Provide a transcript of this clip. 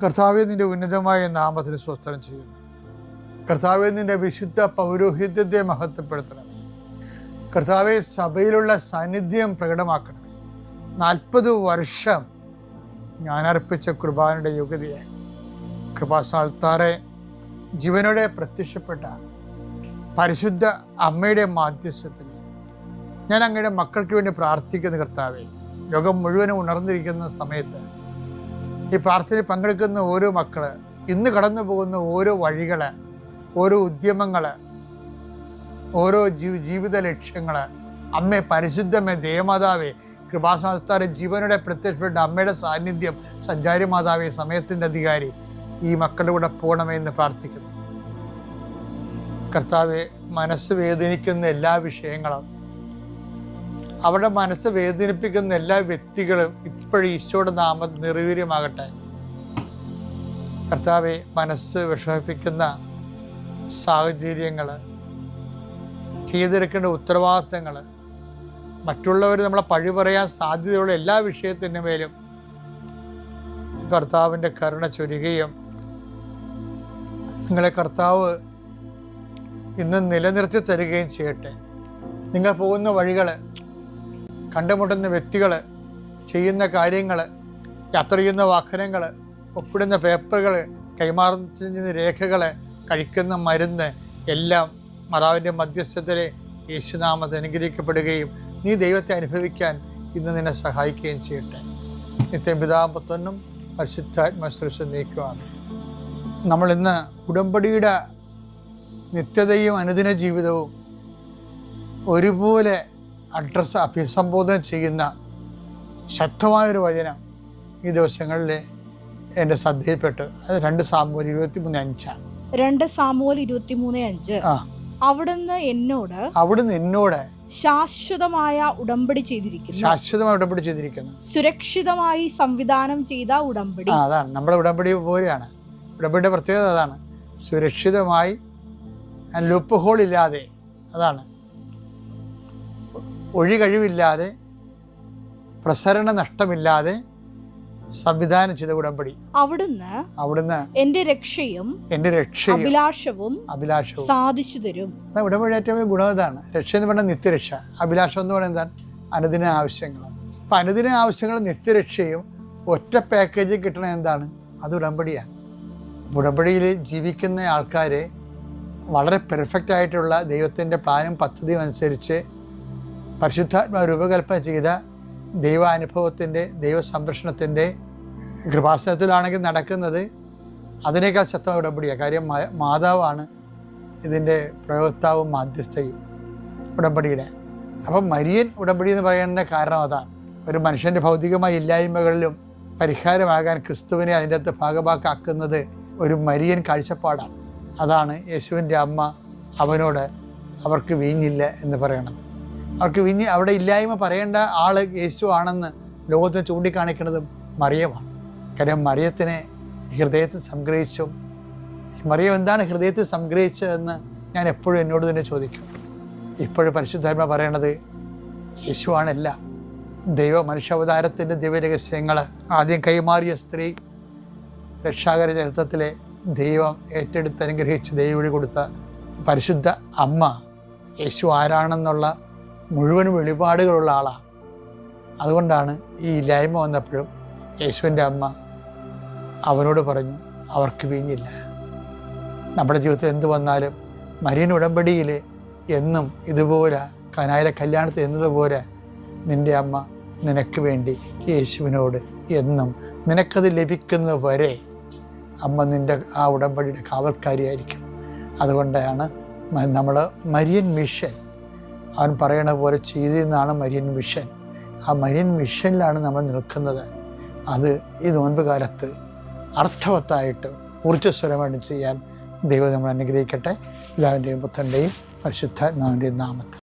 കർത്താവേ, നിൻ്റെ ഉന്നതമായ നാമത്തിന് സ്തോത്രം ചെയ്യുന്നു. കർത്താവേ, നിൻ്റെ വിശുദ്ധ പൗരോഹിത്യത്തെ മഹത്വപ്പെടുത്തണമേ. കർത്താവേ, സഭയിലുള്ള സാന്നിധ്യം പ്രകടമാക്കണമേ. 40 വർഷം ഞാൻ അർപ്പിച്ച കുർബാനയുടെ യോഗ്യതയെ കൃപാസാൽത്താറെ ജീവനോടെ പ്രത്യക്ഷപ്പെട്ട പരിശുദ്ധ അമ്മയുടെ മാധ്യസ്ഥത്തിൽ ഞാൻ അങ്ങയുടെ മക്കൾക്ക് വേണ്ടി പ്രാർത്ഥിക്കുന്ന കർത്താവേ, ലോകം മുഴുവനും ഉണർന്നിരിക്കുന്ന സമയത്ത് ഈ പ്രാർത്ഥനയിൽ പങ്കെടുക്കുന്ന ഓരോ മക്കള്, ഇന്ന് കടന്നു പോകുന്ന ഓരോ വഴികൾ, ഓരോ ഉദ്യമങ്ങൾ, ഓരോ ജീവിത ലക്ഷ്യങ്ങൾ, അമ്മേ, പരിശുദ്ധമേ, ദേവമാതാവേ, കൃപാസാൽത്താറെ ജീവനോടെ പ്രത്യക്ഷപ്പെട്ട അമ്മയുടെ സാന്നിധ്യം, സഞ്ചാരി മാതാവേ, സമയത്തിൻ്റെ അധികാരി, ഈ മക്കളുടെ കൂടെ പോകണമെന്ന് പ്രാർത്ഥിക്കുന്നു. കർത്താവെ, മനസ്സ് വേദനിക്കുന്ന എല്ലാ വിഷയങ്ങളും, അവരുടെ മനസ്സ് വേദനിപ്പിക്കുന്ന എല്ലാ വ്യക്തികളും ഇപ്പോഴും ഈശോയുടെ നാമം നിർവീര്യമാകട്ടെ. കർത്താവെ, മനസ്സ് വിഷമിപ്പിക്കുന്ന സാഹചര്യങ്ങൾ, ചെയ്തെടുക്കേണ്ട ഉത്തരവാദിത്തങ്ങൾ, മറ്റുള്ളവർ നമ്മളെ പഴി പറയാൻ സാധ്യതയുള്ള എല്ലാ വിഷയത്തിൻ്റെ മേലും കർത്താവിൻ്റെ കരുണ ചൊരിയുകയും നിങ്ങളെ കർത്താവ് ഇന്ന് നിലനിർത്തി തരികയും ചെയ്യട്ടെ. നിങ്ങൾ പോകുന്ന വഴികൾ, കണ്ടുമുട്ടുന്ന വ്യക്തികൾ, ചെയ്യുന്ന കാര്യങ്ങൾ, യാത്ര ചെയ്യുന്ന വാഹനങ്ങൾ, ഒപ്പിടുന്ന പേപ്പറുകൾ, കൈമാറുന്ന രേഖകൾ, കഴിക്കുന്ന മരുന്ന് എല്ലാം മാതാവിൻ്റെ മധ്യസ്ഥതയിലെ യേശുനാമത്തിൽ അനുഗ്രഹിക്കപ്പെടുകയും നീ ദൈവത്തെ അനുഭവിക്കാൻ ഇന്ന് നിന്നെ സഹായിക്കുകയും ചെയ്യട്ടെ. നിത്യം പിതാവും പുത്രനും പരിശുദ്ധാത്മാവിലും നീക്കുവാണ്. നമ്മളിന്ന് ഉടമ്പടിയുടെ നിത്യതയും അനുദിന ജീവിതവും ഒരുപോലെ അഭിസംബോധന ചെയ്യുന്ന ശക്തമായൊരു വചനം ഈ ദിവസങ്ങളിൽ എൻ്റെ ശ്രദ്ധയിൽപ്പെട്ടു. അത് 2 സാമുവേൽ 23:5. 2 സാമുവേൽ 23:5. അവിടുന്ന് എന്നോട് ശാശ്വതമായ ഉടമ്പടി ചെയ്തിരിക്കുന്നു. സുരക്ഷിതമായി സംവിധാനം ചെയ്ത ഉടമ്പടി. അതാണ് നമ്മുടെ ഉടമ്പടി പോലെയാണ്. ഉടമ്പടിയുടെ പ്രത്യേകത അതാണ്. സുരക്ഷിതമായി, ലൂപ്പ് ഹോൾ ഇല്ലാതെ, അതാണ്, ഒഴികഴിവില്ലാതെ, പ്രസരണ നഷ്ടമില്ലാതെ സംവിധാനം ചെയ്ത ഉടമ്പടി. അവിടുന്ന് എന്റെ രക്ഷയും അഭിലാഷവും സാധിച്ചു തരും. ഉടമ്പടി ഏറ്റവും ഗുണം ഇതാണ്. രക്ഷ എന്ന് പറഞ്ഞാൽ നിത്യരക്ഷ, അഭിലാഷം എന്ന് പറയുന്നത് എന്താണ്? അനുദിന ആവശ്യങ്ങൾ. അപ്പം അനുദിന ആവശ്യങ്ങളും നിത്യരക്ഷയും ഒറ്റ പാക്കേജിൽ കിട്ടണ എന്താണ്? അത് ഉടമ്പടിയാണ്. ഉടമ്പടിയിൽ ജീവിക്കുന്ന ആൾക്കാരെ വളരെ പെർഫെക്റ്റ് ആയിട്ടുള്ള ദൈവത്തിൻ്റെ പ്ലാനും പദ്ധതിയും അനുസരിച്ച് പരിശുദ്ധാത്മാവ് രൂപകൽപ്പന ചെയ്ത ദൈവാനുഭവത്തിൻ്റെ, ദൈവസംരക്ഷണത്തിൻ്റെ കൃപാസനത്തിലാണെങ്കിൽ നടക്കുന്നത് അതിനേക്കാൾ ശക്തമായ ഉടമ്പടിയാണ്. കാര്യം മാതാവാണ് ഇതിൻ്റെ പ്രയോക്താവും മാധ്യസ്ഥയും ഉടമ്പടിയുടെ. അപ്പം മരിയൻ ഉടമ്പടി എന്ന് പറയുന്ന കാരണം അതാണ്. ഒരു മനുഷ്യൻ്റെ ഭൗതികമായ ഇല്ലായ്മകളിലും പരിഹാരമാകാൻ ക്രിസ്തുവിനെ അതിൻ്റെ അകത്ത് ഭാഗമാക്കാക്കുന്നത് ഒരു മരിയൻ കാഴ്ചപ്പാടാണ്. അതാണ് യേശുവിൻ്റെ അമ്മ അവനോട് അവർക്ക് വീഞ്ഞില്ല എന്ന് പറയണത്. അവർക്ക് അവിടെ ഇല്ലായ്മ പറയേണ്ട ആൾ യേശു ആണെന്ന് ലോകത്തിന് ചൂണ്ടിക്കാണിക്കുന്നത് മറിയമാണ്. കാര്യം മറിയത്തിനെ ഹൃദയത്തിൽ സംഗ്രഹിച്ചു. മറിയം എന്താണ് ഹൃദയത്തിൽ സംഗ്രഹിച്ചതെന്ന് ഞാൻ എപ്പോഴും എന്നോട് തന്നെ ചോദിക്കും. ഇപ്പോഴും പരിശുദ്ധാത്മ പറയണത് യേശുവാണല്ല. മനുഷ്യാവതാരത്തിൻ്റെ ദിവ്യരഹസ്യങ്ങൾ ആദ്യം കൈമാറിയ സ്ത്രീ, രക്ഷാകര ചരിത്രത്തിലെ ദൈവം ഏറ്റെടുത്ത് അനുഗ്രഹിച്ച് ദൈവവഴി കൊടുത്ത പരിശുദ്ധ അമ്മ യേശു ആരാണെന്നുള്ള മുഴുവൻ വെളിപാടുകളുള്ള ആളാണ്. അതുകൊണ്ടാണ് ഈ ഇല്ലായ്മ വന്നപ്പോഴും യേശുവിൻ്റെ അമ്മ അവനോട് പറഞ്ഞു അവർക്ക് വീഞ്ഞില്ല. നമ്മുടെ ജീവിതത്തിൽ എന്ത് വന്നാലും മരിയൻ ഉടമ്പടിയിൽ എന്നും ഇതുപോലെ കനായിലെ കല്യാണത്തിൽ എന്നതുപോലെ നിൻ്റെ അമ്മ നിനക്ക് വേണ്ടി യേശുവിനോട് എന്നും നിനക്കത് ലഭിക്കുന്നത് വരെ അമ്മ നിൻ്റെ ആ ഉടമ്പടിയുടെ കാവൽക്കാരിയായിരിക്കും. അതുകൊണ്ടാണ് നമ്മൾ മരിയൻ മിഷൻ, അവൻ പറയണ പോലെ ചെയ്തെന്നാണ് മരിയൻ മിഷൻ. ആ മരിയൻ മിഷനിലാണ് നമ്മൾ നിൽക്കുന്നത്. അത് ഈ നോൻപ് കാലത്ത് അർത്ഥവത്തായിട്ട് ഊർജ്ജസ്വരമായിട്ട് ചെയ്യാൻ ദൈവം നമ്മൾ അനുഗ്രഹിക്കട്ടെ. പിതാവിൻ്റെയും പുത്രൻ്റെയും പരിശുദ്ധാത്മാവിൻ്റെയും നാമത്തിൽ.